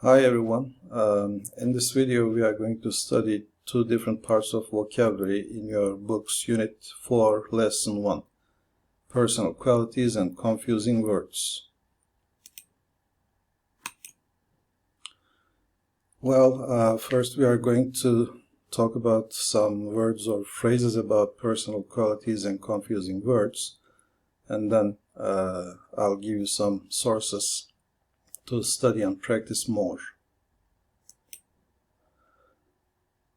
Hi everyone. In this video we are going to study two different parts of vocabulary in your book's Unit 4, Lesson 1. Personal qualities and confusing words. First we are going to talk about some words or phrases about personal qualities and confusing words, and then I'll give you some sources to study and practice more.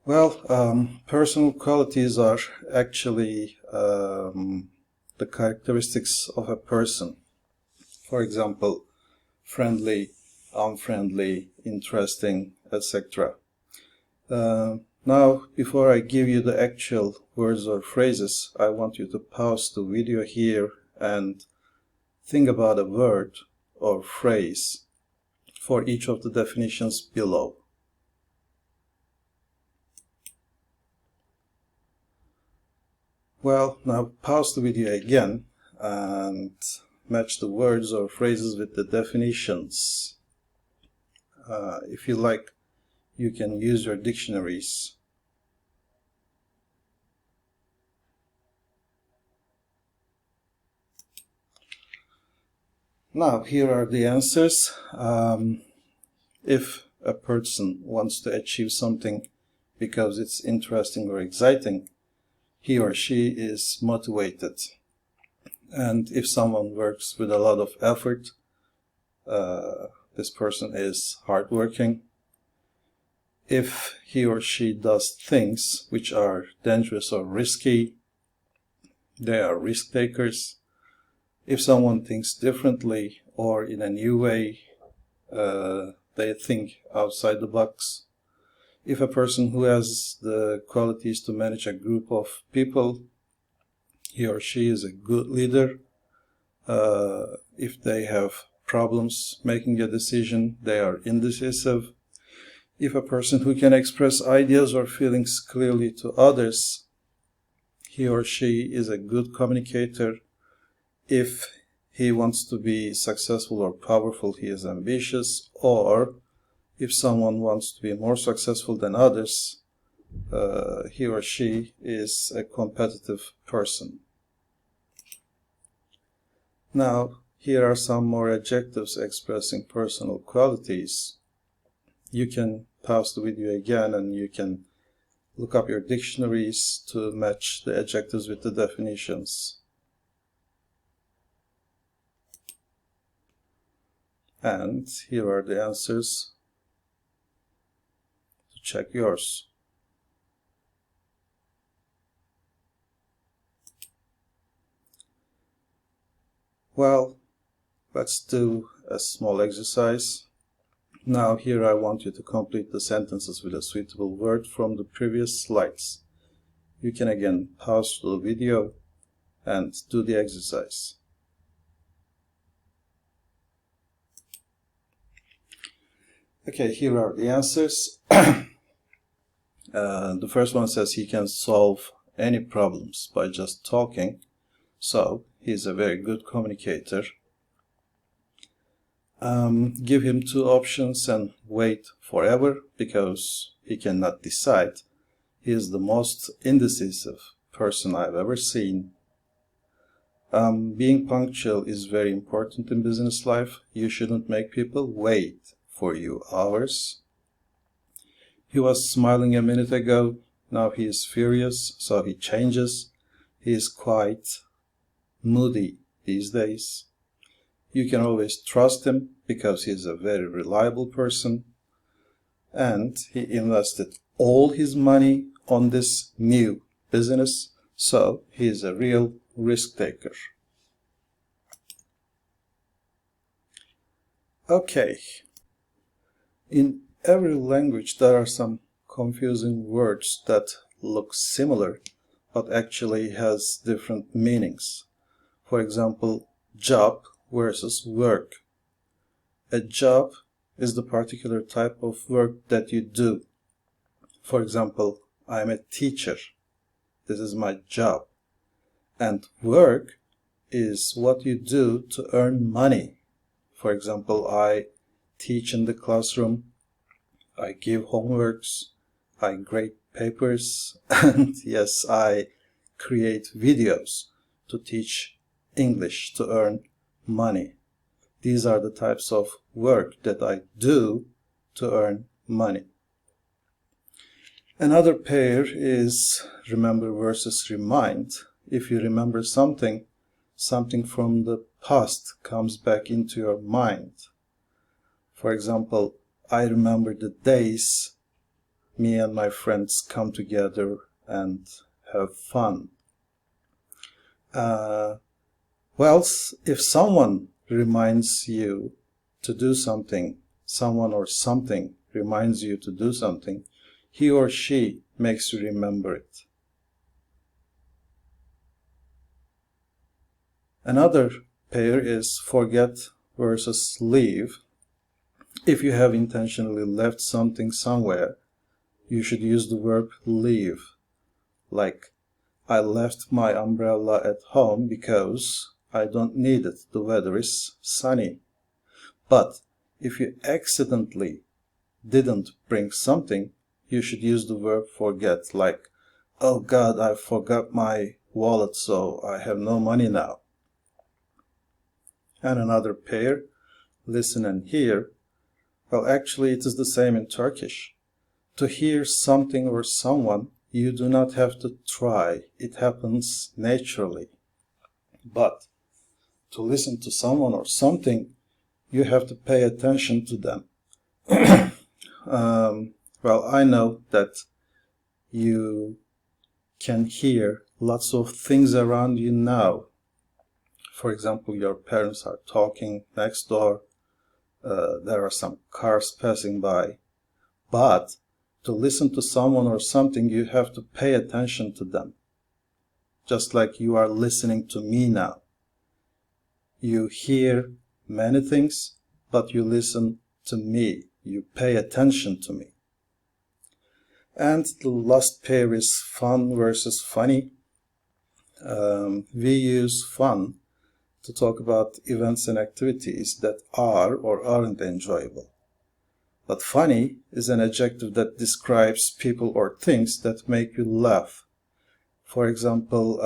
Personal qualities are actually the characteristics of a person. For example, friendly, unfriendly, interesting, etc. Now, before I give you the actual words or phrases, I want you to pause the video here and think about a word or phrase for each of the definitions below. Now pause the video again and match the words or phrases with the definitions. If you like, you can use your dictionaries. Now, here are the answers. If a person wants to achieve something because it's interesting or exciting, he or she is motivated. And if someone works with a lot of effort, this person is hardworking. If he or she does things which are dangerous or risky, they are risk takers. If someone thinks differently or in a new way, they think outside the box. If a person who has the qualities to manage a group of people, he or she is a good leader. If they have problems making a decision, they are indecisive. If a person who can express ideas or feelings clearly to others, he or she is a good communicator. If he wants to be successful or powerful, he is ambitious. Or if someone wants to be more successful than others, he or she is a competitive person. Now, here are some more adjectives expressing personal qualities. You can pause the video again and you can look up your dictionaries to match the adjectives with the definitions. And here are the answers to check yours. Let's do a small exercise. Now here I want you to complete the sentences with a suitable word from the previous slides. You can again pause the video and do the exercise. Okay, here are the answers. The first one says he can solve any problems by just talking, so he's a very good communicator. Give him two options and wait forever because he cannot decide. He is the most indecisive person I've ever seen. Being punctual is very important in business life. You shouldn't make people wait for you hours. He was smiling a minute ago, now he is furious, so he changes. He is quite moody these days. You can always trust him because he is a very reliable person. And he invested all his money on this new business, so he is a real risk taker. Okay. In every language there are some confusing words that look similar but actually has different meanings. For example, job versus work. A job is the particular type of work that you do. For example, I am a teacher. This is my job. And work is what you do to earn money. For example, I teach in the classroom I give homeworks, I grade papers, and yes, I create videos to teach English to earn money. These are the types of work that I do to earn money. Another pair is remember versus remind. If you remember something, something from the past comes back into your mind. For example, I remember the days me and my friends come together and have fun. Well, if someone reminds you to do something, someone or something reminds you to do something, he or she makes you remember it. Another pair is forget versus leave. If you have intentionally left something somewhere, you should use the verb leave. Like, I left my umbrella at home because I don't need it. The weather is sunny. But if you accidentally didn't bring something, you should use the verb forget. Like, oh God, I forgot my wallet, so I have no money now. And another pair, listen and hear. Well, actually, it is the same in Turkish. To hear something or someone, you do not have to try. It happens naturally. But to listen to someone or something, you have to pay attention to them. Well, I know that you can hear lots of things around you now. For example, your parents are talking next door. There are some cars passing by. But to listen to someone or something, you have to pay attention to them. Just like you are listening to me now. You hear many things, but you listen to me. You pay attention to me. And the last pair is fun versus funny. We use fun to talk about events and activities that are or aren't enjoyable. But funny is an adjective that describes people or things that make you laugh. For example,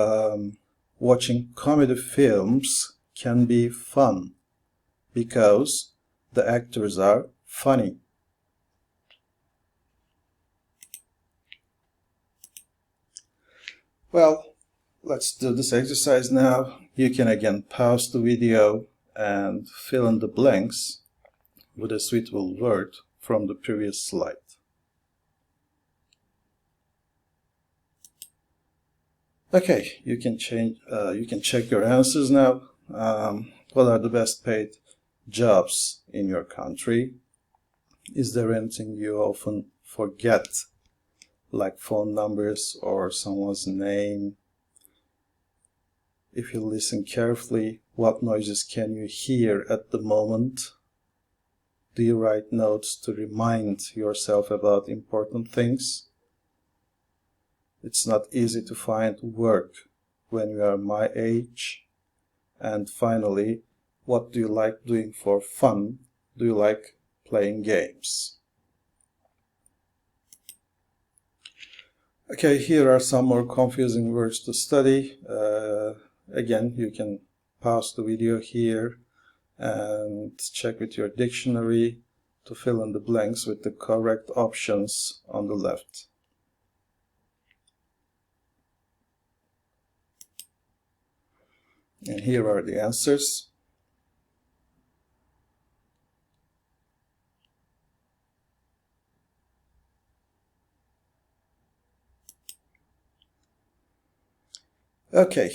watching comedy films can be fun because the actors are funny. Well, let's do this exercise now. You can again pause the video and fill in the blanks with a suitable word from the previous slide. Okay, you can check your answers now. What are the best paid jobs in your country? Is there anything you often forget, like phone numbers or someone's name? If you listen carefully, what noises can you hear at the moment? Do you write notes to remind yourself about important things? It's not easy to find work when you are my age. And finally, what do you like doing for fun? Do you like playing games? Okay, here are some more confusing words to study. Again, you can pause the video here and check with your dictionary to fill in the blanks with the correct options on the left. And here are the answers. Okay,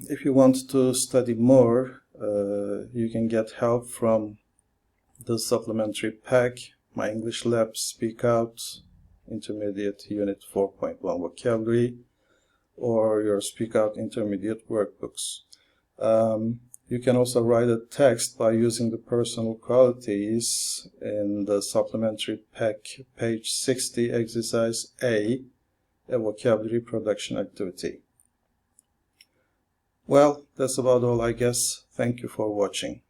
if you want to study more, you can get help from the supplementary pack, My English Lab Speak Out, Intermediate Unit 4.1 Vocabulary, or your Speak Out Intermediate workbooks. You can also write a text by using the personal qualities in the supplementary pack, page 60, exercise A, a vocabulary production activity. Well, that's about all, I guess. Thank you for watching.